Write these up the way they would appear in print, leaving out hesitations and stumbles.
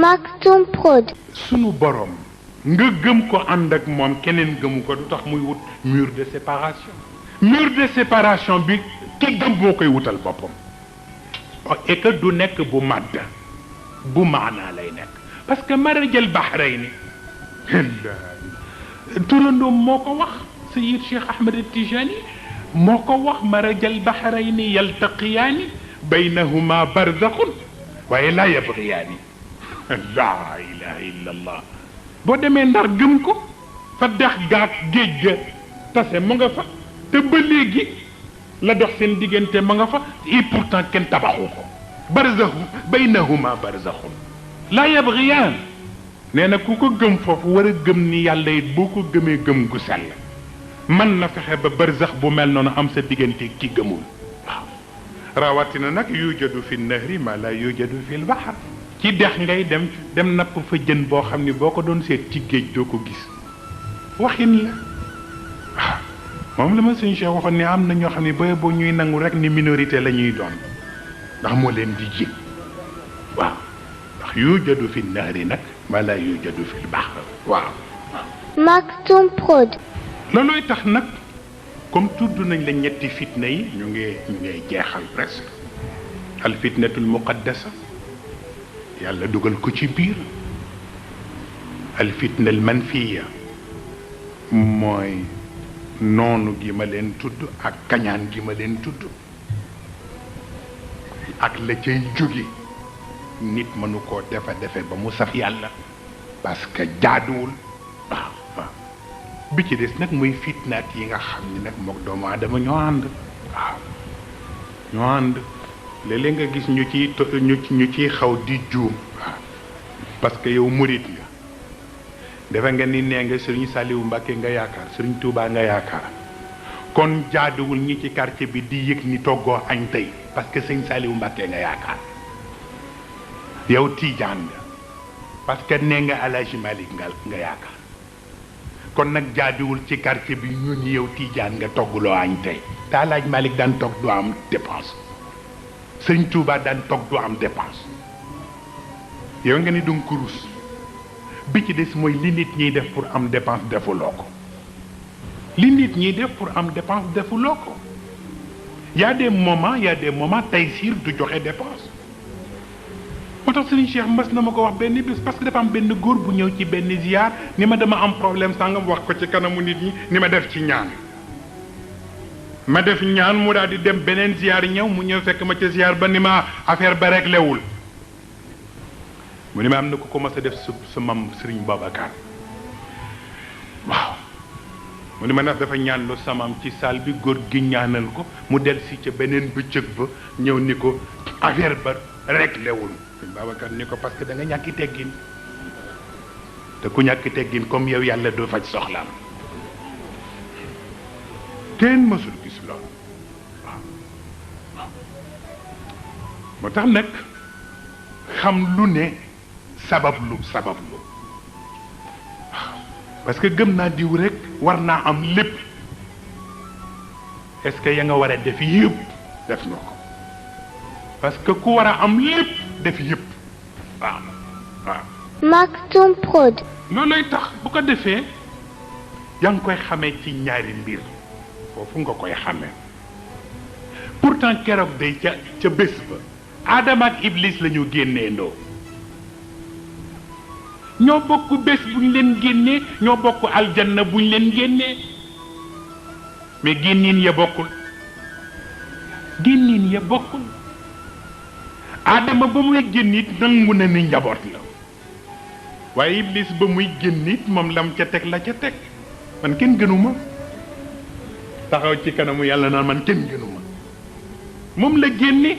Maktoum Prod. sunu borom nga gëm ko ànd ak moom keneen gëmu ko du tax muy wut mur de séparation. mur de séparation bi ki gëm moo koy wutal boppam. et que du nekk bu màdd bu maanaa lay nekk parce que marajal bahrayni turandoom moo ko wax Sayyid Cheikh Ahmed Tijani moo ko wax marajal bahrayni yaltaqiyaani baynahuma barzakhun waaye laa yabghiyaani laa ilaha illa allah boo demee ndar gëm ko fa dex gaak géej ga tase mu nga fa te ba léegi la dox seen diggante ma nga fa et pourtant kenn tabaxu ko barzakhun baynahuma barzakhun laa yabghiyaan nee na ku ko gëm foofu war a gëm ni yàlla it boo ko gëmee gëm gu sell mën na fexe ba barzax bu mel noonu am sa diggante ki gëmul waaw rawatina nag yujadu fi nahri ma la yujadu fi lbaxar ci dex ngay dem napp fa jën boo xam ni boo ko doon seet ci géej doo ko gis waxin la waaw moom la ma sëñ Cheikh waxoon ne am na ñoo xam ne boo ñuy nangu rek ni minorité la ñuy doon ndax moo leen di ji waaw ndax yujadu fi nahri nag ma la yujadu fi lbaxar waaw Maktoum Prod. loolooy tax nag comme tudd nañ la ñetti fitna yi ñu ngi jeexal presque al fitnatul muqaddasa yàlla dugal ko ci biir al fitna al manfiya mooy noonu gi ma leen tudd ak kañaan gi ma leen tudd ak la cay jóge nit mënu koo defe ba mu saf yàlla parce que jaaduwul waaw bi ci des nag muy fitnaat yi nga xam ni nag mook doomu aadama ñoo ànd waaw ñoo ànd léeg-léeg nga gis ñu ciy xaw di juum waaw parce que yow murit nga defe nga ni nee nga Sëriñ Saliou Mbacke nga yaakaar Sëriñ Touba nga yaakaar kon jaaduwul ñi ci quartier bi di yëg ni toggoo añ tey parce que Sëriñ Saliou Mbacke nga yaakaar yow Tiijaan nga parce que nee nga Alaaji Malik nga yaakaar kon nag jaaduwul ci quartier bi ñu ni yow Tiijaan nga togguloo añ tey te Alaaji Malik daan togg du am dépense Sëriñ Touba daan togg du am dépense yow nga ni danga ko rus bi ci des mooy li nit ñiy def pour am dépense defuloo ko li nit ñiy def pour am dépense defuloo ko y a des moments Taysiir du joxe dépense moo tax Sëriñ Cheikh mas na ma ko wax benn bés parce que dafa am benn góor bu ñëw ci benn ziar ni ma dama am problème sàngam wax ko ci kanamu nit ñi ni ma def ci ñaan ma def ñaan mu daal di dem beneen ziar ñëw mu ñëw fekk ma ca ziar ba ni ma affaire ba rek lewul mu ni ma am na ko commencé def sa mam Sëriñ Babacar waaw mu ni ma nag dafa ñaan lu samam ci salle bi góor gi ñaanal ko mu del si ca beneen bëccëg ba ñëw ni ko affaire ba rek lewul Sëriñ Babacar ni ko parce que da nga ñàkki teggin te ku ñàkki teggin comme yow yàlla doo faj soxlaam kenn mësul gis loolu waaw moo tax nag xam lu ne sabablu waaw parce que gëm naa diw rek war naa am lépp est-ce que ya nga war a def yëpp def nga ko parce que ku war a am lépp def yëpp waaw. Maktoum Prod. loolay tax bu ko defee yaa ngi koy xamee ci ñaari mbir foofu nga koy xamee pourtant keroog day ca bés ba Adama ak Iblis la ñu génnee ndoo ñoo bokk bés bu ñu leen génnee ñoo bokk aljanna bu ñu leen génnee mais génnin ya bokkul Adama ba muy génn it nangu na ni njaboot la waaye Iblis ba muy génn it moom lam ca teg la ca teg man kenn gënuma taxaw ci kanamu yàlla naan man kenn gënuma moom la génne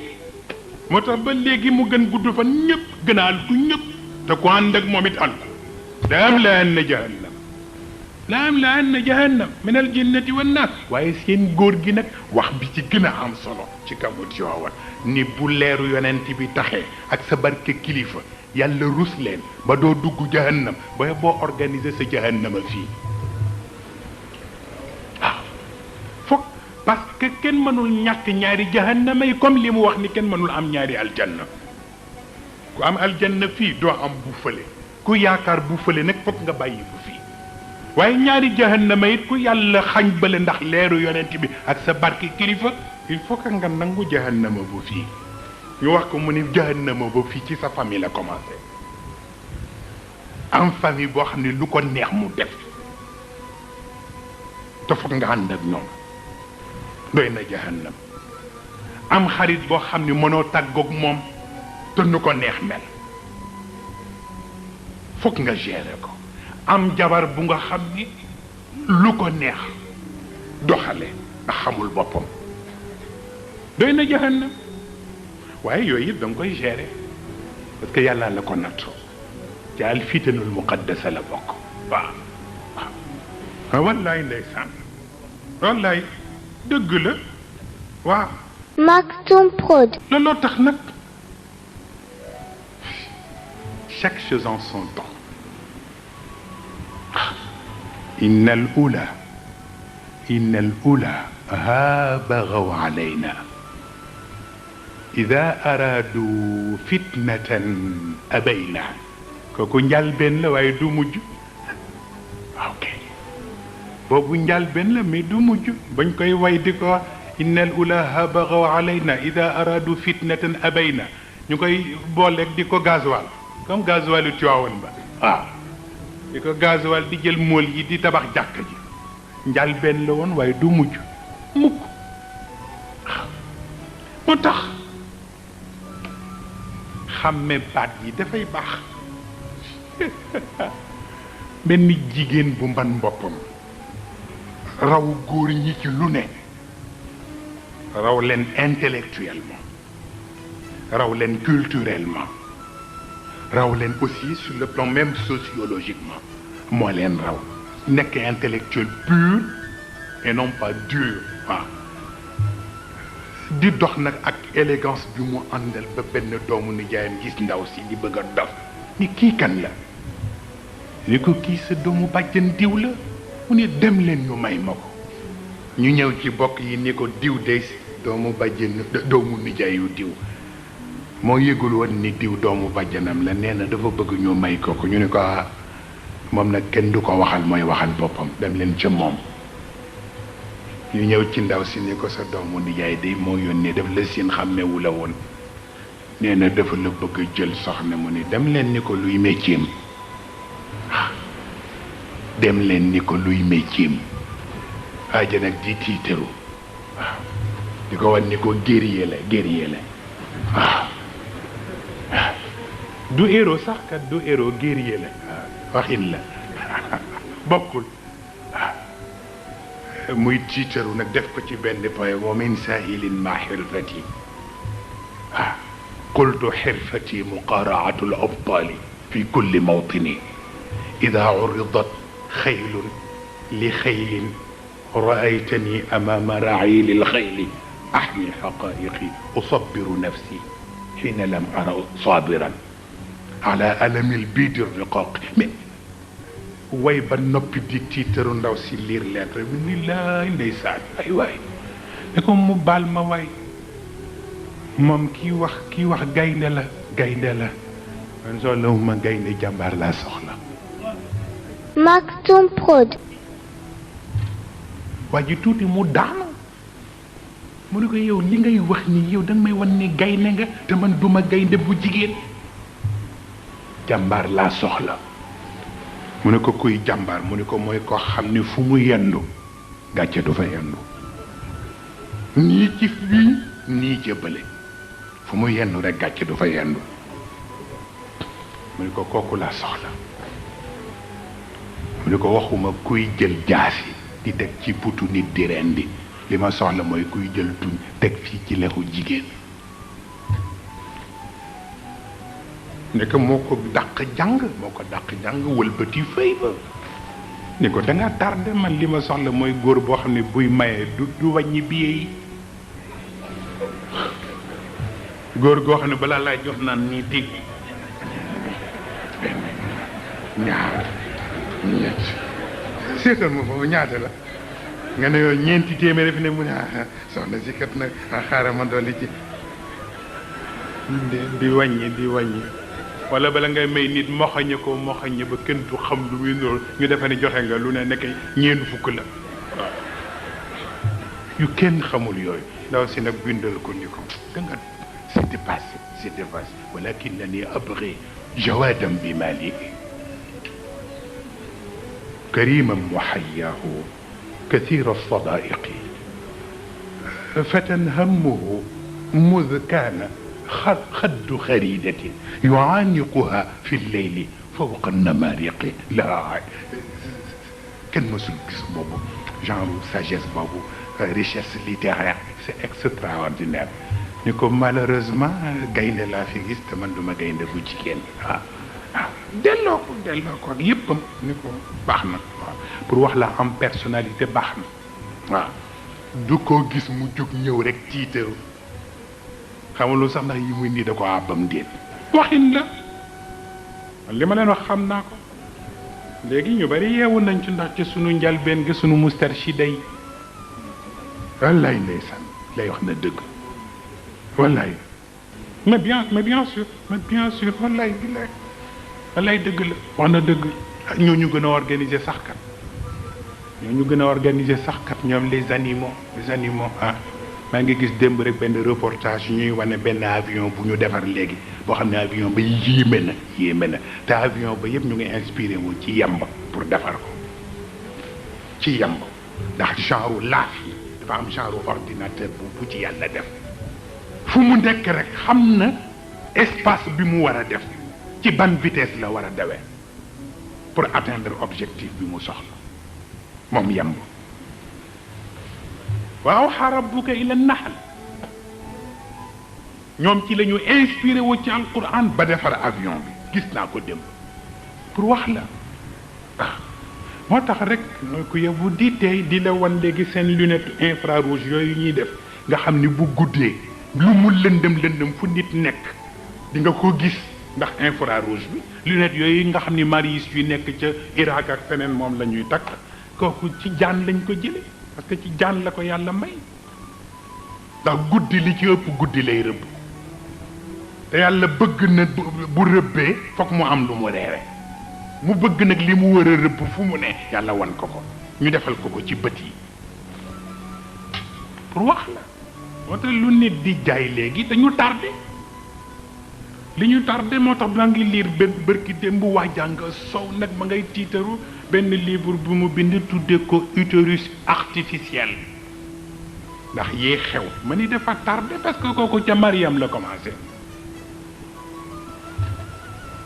moo tax ba léegi mu gën gudd fan ñëpp gën a alku ñëpp te ku ànd ak moom it alku la am la anna jahannam min al jinnati wan naas waaye seen góor gi nag wax bi ci gën a am solo ci kamu Tiwaawan ni bu leeru yonent bi taxee ak sa barke kilifa yàlla rus leen ba doo dugg jahannam ba boo organiser sa jahannama fii waaw foog parce que kenn mënul ñàkk ñaari jahannama yi comme li mu wax ni kenn mënul am ñaari aljanna ku am aljanna fii doo am bu fële ku yaakaar bu fële nag foog nga bàyyi bu fii waaye ñaari jahannama it ku yàlla xañ bële ndax leeru yonent bi ak sa barke kilifa il faut que nga nangu jahannama bu fii ñu wax ko mu ni jahannama bu fii ci sa famille la commencé am famille boo xam ne lu ko neex mu def te foog nga ànd ak ñoom doy na jahannam am xarit boo xam ne mënoo tàggoog moom te nu ko neex mel foog nga gérer ko am jabar bu nga xam ni lu ko neex doxale ndax xamul boppam doy na jahannam waaye yooyu it da nga koy gérer parce que yàlla la ko nattu ci al fitanul muqaddasa la bokk waaw waaw wallaay ndeysaan wallaay dëgg la waaw Maktoum Prod. looloo tax nag chaque chose en son temps إن الأولى ها بغوا علينا إذا أرادوا فتنة أبينا كوكو نجال بن لا واي دو مujj اوكي بوبو نجال بن لا مي دو mujj باñ koy way di ko إن الأولى ها بغوا علينا إذا أرادوا فتنة أبينا ñu koy booleeg di ko gasoil comme gasoilu Tiwaawan ba waaw di ko gasoil di jël mool yi di tabax jàkk ji njal benn la woon waaye du mujj mukk moo tax xàmme baat yi dafay baax benn jigéen bu mban boppam raw góor ñi ci lu ne raw leen intellectuellement raw leen culturellement raw leen aussi sur le plan même sociologiquement moo leen raw nekk intellectuel pur et non pas dur waaw di dox nag ak élégance bi mu àndal ba benn doomu nijaayam gis ndaw si di bëgg a dof ni kii kan la ni ko kii sa doomu bàjjan diw la mu ne dem leen ñu may ma ko ñu ñëw ci bokk yi ni ko diw de doomu bàjjan doomu nijaayu diw moo yëgul woon ni diw doomu bàjjanam la nee na dafa bëgg ñu may ko ko ñu ne ko moom nag kenn du ko waxal mooy waxal boppam dem leen ca moom ñu ñëw ci ndaw si ni ko sa doomu nijaay de moo yónnee daf la siin xàmmewu la woon nee na dafa la bëgg a jël soxna mu ni dem leen ni ko luy métier dem leen ni ko luy métier aaja nag di tiitaru waaw di ko wan ni ko guerrier la waaw du héros sax kat du héros guerrier la waxin la bokkul muy tiitaru nag def ko ci benn poème wa min sahilin ma xirfati qultu xirfati muqaraatu al-abtali fi kulli mawtini ida uridat xaylun li xaylin raaytani amama raayili lxayli axmi xaqaiqi usabiru nafsi xiina lam ara sabiran ala alami lbiidi riqaaqi mais way ba noppi di tiitaru ndaw si liir lettre bi ni laay ndeysaan ay waay ne ko mu baal ma waay moom kii wax gaynde la man soxlawuma gaynde jàmbaar laa soxla Maktoum Prod. waa ji tuuti mu daanu mu ne ko yow li ngay wax ni yow danga may wan ne gaynde nga te man duma gaynde bu jigéen jàmbaar laa soxla mu ne ko kuy jàmbaar mu ne ko mooy ko xam ne fu mu yendu gàcce du fa yendu nii ci fii nii ca bële fu mu yendu rek gàcce du fa yendu mu ne ko kooku laa soxla mu ne ko waxuma kuy jël jaasi di teg ci putu nit di rendi li ma soxla mooy kuy jël tuñ teg fii ci lexu jigéen ne ko moo ko dàq jàng wëlbati fay ba ni ko da nga tardé man li ma soxla mooy góor boo xam ne buy maye du wàññi billet yi góor goo xam ne balaa laay jox naan nii tig ñaar ñett seetal ma foofu ñaata la nga ne yow ñeenti téeméer fi ne mu ne soxna si kat nag xaaral ma dolli ci di wàññi wala bala ngay may nit moxañe ko moxañe ba kenn du xam lu muy noonu ñu defe ne joxe nga lu ne nekk ñeent fukk la waaw yu kenn xamul yooyu ndaw si nag bindal ko ni ko da nga c'était passé walakinani abghi jawadan bi mali kariman muhayyahu كثير الصدائق فتى همه مذ كان خد خريدة يعانقها في الليل فوق النمارق لا كان مسلم بابو genre sagesse boobu richesse littéraire c'est extraordinaire ni ko malheureusement gaynde laa fi gis te man duma gaynde bu jigéen delloo ko ak yëppam ni ko baax na waaw pour wax la am personnalité baax na waaw du ko gis mu jóg ñëw rek tiitaru xamuloo sax ndax yi muy nii da ko àbbam déet waxin la li ma leen wax xam naa ko léegi ñu bari yeewu nañ ci ndax ci sunu njalbeen gi sunu mustarshida yi wallaay ndeysaan lay wax na dëgg wallaay mais bien sûr wallaay dëgg la wax na dëgg ñooñu gën a organiser sax kat ñoom les animaux maa ngi gis démb rek benn reportage ñuy wane benn avion bu ñu defar léegi boo xam ne avion ba yéeme na te avion ba yëpp ñu ngi inspiré wu ci yemb pour defar ko ci yemb ndax genre laaf yi dafa am genre ordinateur bu ci yàlla def fu mu nekk rek xam na espace bi mu war a def ci ban vitesse la war a dawee pour atteindre objectif bi mu soxla moom yemb waaw rabbuka ila nahl ñoom ci la ñu inspiré wu ci alquran ba defar avion bi gis naa ko démb pour wax la moo tax rek mooy ku yebbu di tey di la wan léegi seen lunette infrarouge yooyu ñuy def nga xam ni bu guddee lu mu lëndëm fu nit nekk di nga ko gis ndax infrarouge bi lunette yooyu nga xam ni maris yu nekk ca Irak ak feneen moom la ñuy takk kooku ci jaan lañ ko jële parce que ci jaan la ko yàlla may ndax guddi li ci ëpp guddi lay rëbb te yàlla bëgg na bu rëbbee foog mu am lu mu reere mu bëgg nag li mu war a rëbb fu mu ne yàlla wan ko ñu defal ko ci bët yi pour wax la moo tax lu nit di jaay léegi dañu tardé li ñu tardé moo tax maa ngi liir benn bërki démb waa jàng sow nag ma ngay tiitaru benn livre bu mu bind tudde ko utérus artificiel ndax yee xew ma ni dafa tardé parce que kooku ca Mariam la commencé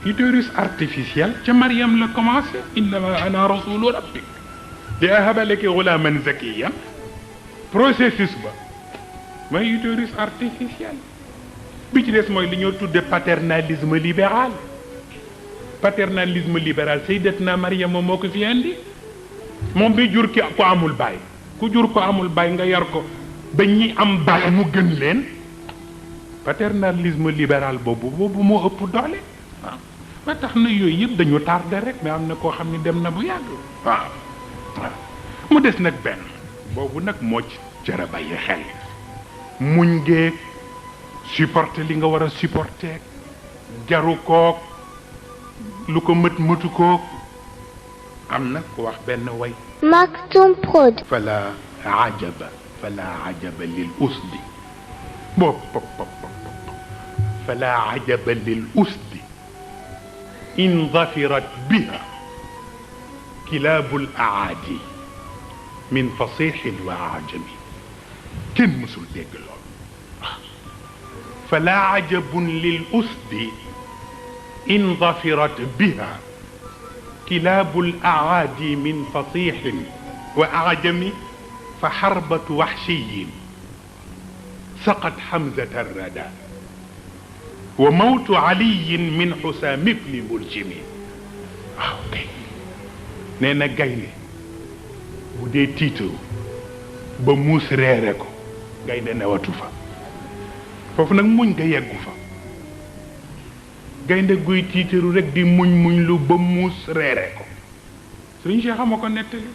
utérus artificiel ca Mariam la commencé innama ana rasulu rabbik li ahaba laki ghulaman zakiyan processus ba mooy utérus artificiel bi ci des mooy li ñoo tudde paternalisme libéral Sayyidatna Mariam moo ko fi indi moom bi jur ki ko amul baay ku jur ko amul baay nga yar ko ba ñi am baay mu gën leen paternalisme libéral boobu moo ëpp doole waaw ba tax na yooyu yëpp dañu tardé rek mais am na koo xam ne dem na bu yàgg waaw mu des nag benn boobu nag moo ci jar a bàyyi xel muñ ngee supporter li nga war a supporter jaru kook lu ko mëtu kook am na ku wax benn way Maktoum Prod fala ajaba lil usdi fala ajaba lil usdi in dhafirat biha kilabul aadi min fasihin wa ajami kenn mësul dégg lool fala ajabun lil usdi in dhafirat biha kilabul aadi min fasihin wa ajami fa xarbatu waxshiyin saqat xamzata rada wa mawtu aliyin min xusaam ibni muljimi waaw kay nee na gaynde bu dee tiitaru ba muus reere ko gaynde newatu fa foofu nag muñ nga yeggu fa gaynde guy tiitaru rek di muñ lu ba muus reere ko Sëriñ Cheikh ma ko nettali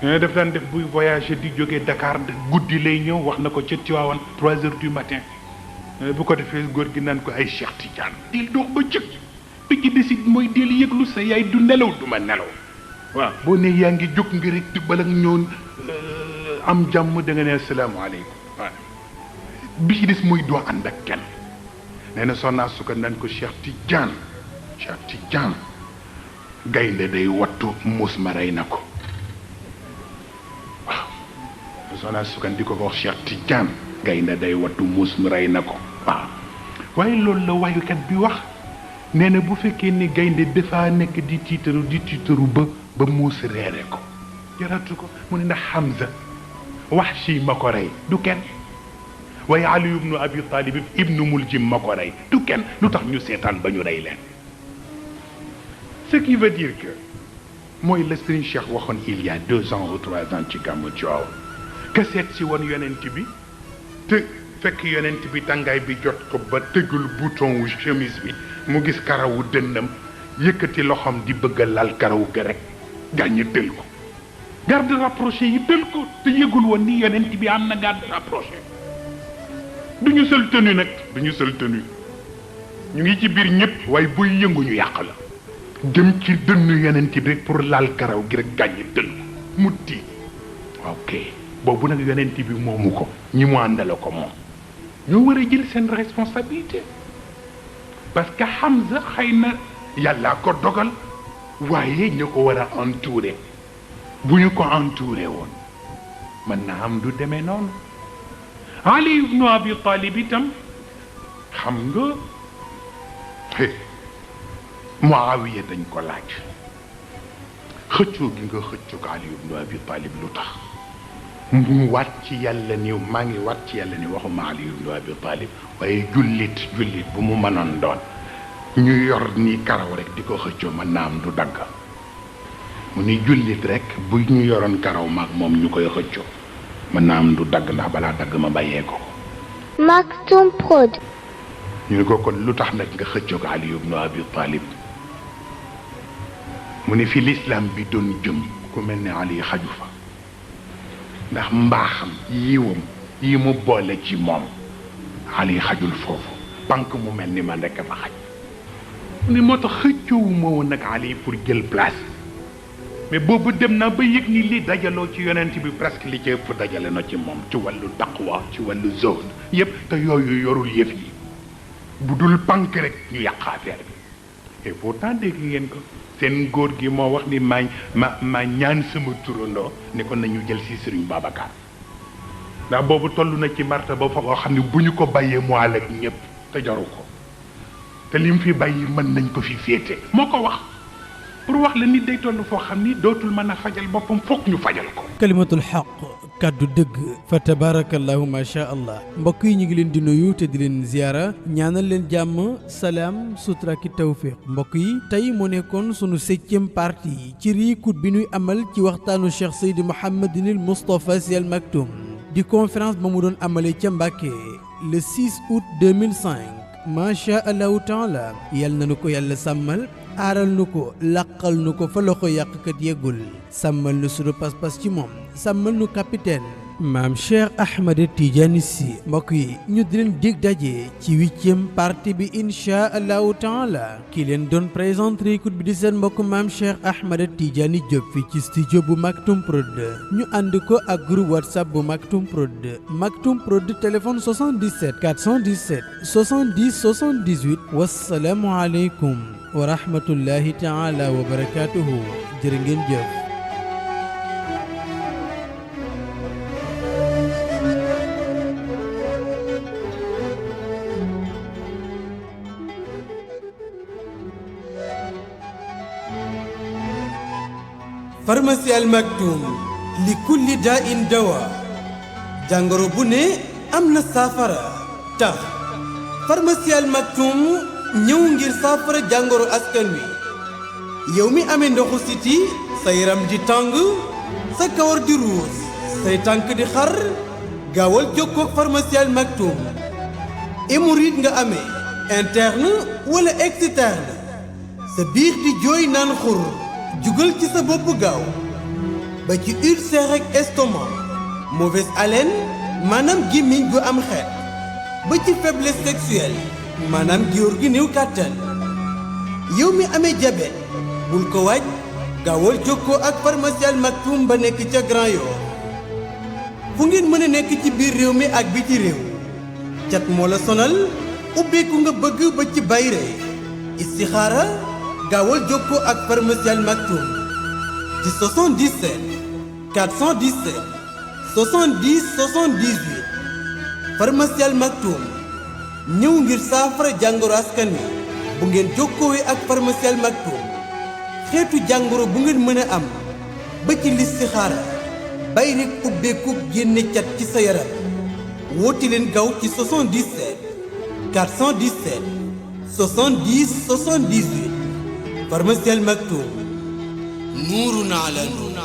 nee daf daan def buy voyager di jóge Dakar guddi lay ñëw wax na ko ca Tivaouane 3 heures du matin bu ko defee góor gi naan ko ay Cheikh Tidiane dil dox ba jëkk bi ci décide mooy dil yëglu sa yaay du nelaw du ma nelaw waaw boo ne yaa ngi jóg nga rek di bala ñoon am jàmm da nga ne asalaamaaleykum waaw bi ci des mooy doo ànd ak kenn nee na soxnaa su ko naan ko Cheikh Tidiane gaynde day wattu muus ma rey na ko waaw soxnaa su ko di ko wax Cheikh Tidiane gaynde day wattu muus ma rey na ko waaw waaye loolu la wayukat bi wax nee na bu fekkee ni gaynde dafa nekk di tiitaru ba muus reere ko jaratu ko mu ne ndax Hamza Wahshi ma ko rey du kenn waaye Ali ibnu Abi Talib ibnu Muljim ma ko rey du kenn lu tax ñu seetaan ba ñu rey leen ce qui veut dire que mooy la Serigne Cheikh waxoon il y a 2 ans ou 3 ans ci gàmmu Tiwaawan ka seet si woon yonent bi te fekk yonent bi tàngaay bi jot ko ba tëggul bouton wu chemise bi mu gis karawu dënnam yëkkati loxoom di bëgg a lal karawu ga rek gàññi tël ko garde rapproché yi tël ko te yëgul woon ni yonent bi am na garde rapproché du ñu sol tenue nag du ñu sol tenue ñu ngi ci biir ñëpp waaye buy yëngu ñu yàq la jëm ci dënnu yonent bi rek pour laal karaw gi rek gàññi tël ko mu tiit ok boobu nag yonent bi moomu ko ñi mu àndale ko moom ñoo war a jël seen responsabilité parce que Hamza xëy na yàllaa ko dogal waaye ñu ko war a entouré bu ñu ko entouré woon mën na am du demee noonu Ali ibnu Abi Talib itam xam nga Muawiya dañ ko laaj xëccoo gi nga xëccoo Ali ibnu Abi Talib lu tax mu waat ci yàlla ni maa ngi waat ci yàlla ni waxuma Ali ibnu Abi Talib waaye jullit bu mu mënoon doon ñu yor ni karaw rek di ko xëccoo mën naa am du dagg mu ni jullit rek bu ñu yoroon karaw maag moom ñu koy xëccoo mën naa am du dagg ndax balaa dagg ma bàyyee ko Maktoum Prod. ñu ne ko kon lu tax nag nga xëccoo Ali ibnu Abi Talib mu ni fi l'islam bi doon jëm ku mel ni Ali xaju fa ndax mbaaxam yiwam yi mu boole ci moom Ali xajul foofu banque mu mel ni man rek fa xaj mu ni moo tax xëccoowu ma woon nag Ali pour jël place mais boobu dem naa ba yëg ni li dajaloo ci yonent bi presque li ci ëpp dajale na ci moom ci wàllu taqwa ci wàllu zuhd yëpp te yooyu yorul yëf yi bu dul banque rek ñu yàq affaire bi et pourtant dégg ngeen ko seen góor gi moo wax ni ma ñaan sama turandoo ne ko nañu jël si Serigne Babacar ndax boobu toll na ci marta ba fa koo xam ne bu ñu ko bàyyee mu àll ak ñëpp te jaru ko te lim fi bàyyi mën nañ ko fi féete moo ko wax pour wax la nit day toll foo xam ni dootul mën a fajal boppam foog ñu fajal ko. kalimatul xaq kàddu dëgg fa tabarakallahu ma sha allah mbokk yi ñu ngi leen di nuyu te di leen ziyaara ñaanal leen jàmm salaam sutura ki tawfiq mbokk yi tey moo nekkoon sunu 7e partie ci réécoute bi ñuy amal ci waxtaanu Cheikh Seydi Mouhamadinil Moustapha Sy Al Maktoum di conférence ba mu doon amalee ca Mbàkke le 6 août 2005 macha allahu taala yal na nu ko yàlla sàmmal aaral nu ko làqal nu ko fa loxo yàqkat yeggul sàmmal nu sunu pas-pas ci moom sàmmal nu capitaine maam Cheikh Ahmed Tidiane Sy mbokk yi ñu di leen dig daje ci 8e partie bi incha allahu taala ki leen doon présenté écoute bi di seen mbokk maam Cheikh Ahmed Tidiane Diop fi ci studio bu Maktoum Prod ñu ànd ko ak groupe WhatsApp bu Maktoum Prod téléphone 77 417 70 78 wasalaamu aleykum wa rahmatullahi taala wa barakatuhu jërë ngeen jëf. pharmacie Al Maktoum li kulli daa in dawa jàngoro bu ne am na saafara tax pharmacie Al Maktoum ñëw ngir saafara jàngoro askan wi yow mi amee ndoxu siti sa yaram di tàng sa kawar di ruus say tànk di xar gaawal jokkoo ak pharmacie Al Maktoum hémorroïde nga amee interne wala externe sa biir di jooy naan xur jugal ci sa bopp gaaw ba ci ulcère ak estomac mauvaise haleine maanaam gémmiñ gu am xeet ba ci faiblesse sexuelle maanaam góor gi néew kàttan yow mi amee diabète bul ko waaj gaawal jokkoo ak pharmacie Al Maktoum ba nekk ca Grand Yoff fu ngeen mën a nekk ci biir réew mi ak biti réew cat moo la sonal ubbeeku nga bëgg ba ci bayre istixaara gaawal jokkoo ak pharmacie Al Maktoum ci 77 417 70 78 pharmacie Al Maktoum ñëw ngir saafara jàngoro askan wi bu ngeen jokkoowee ak pharmacie Al Maktoum xeetu jàngoro bu ngeen mën a am ba ci listixaara bay rek ubbeeku génne cat ci sa yaram woote leen gaaw ci 77 417 70 78 pharmacie Al Maktoum nuurun ala nuur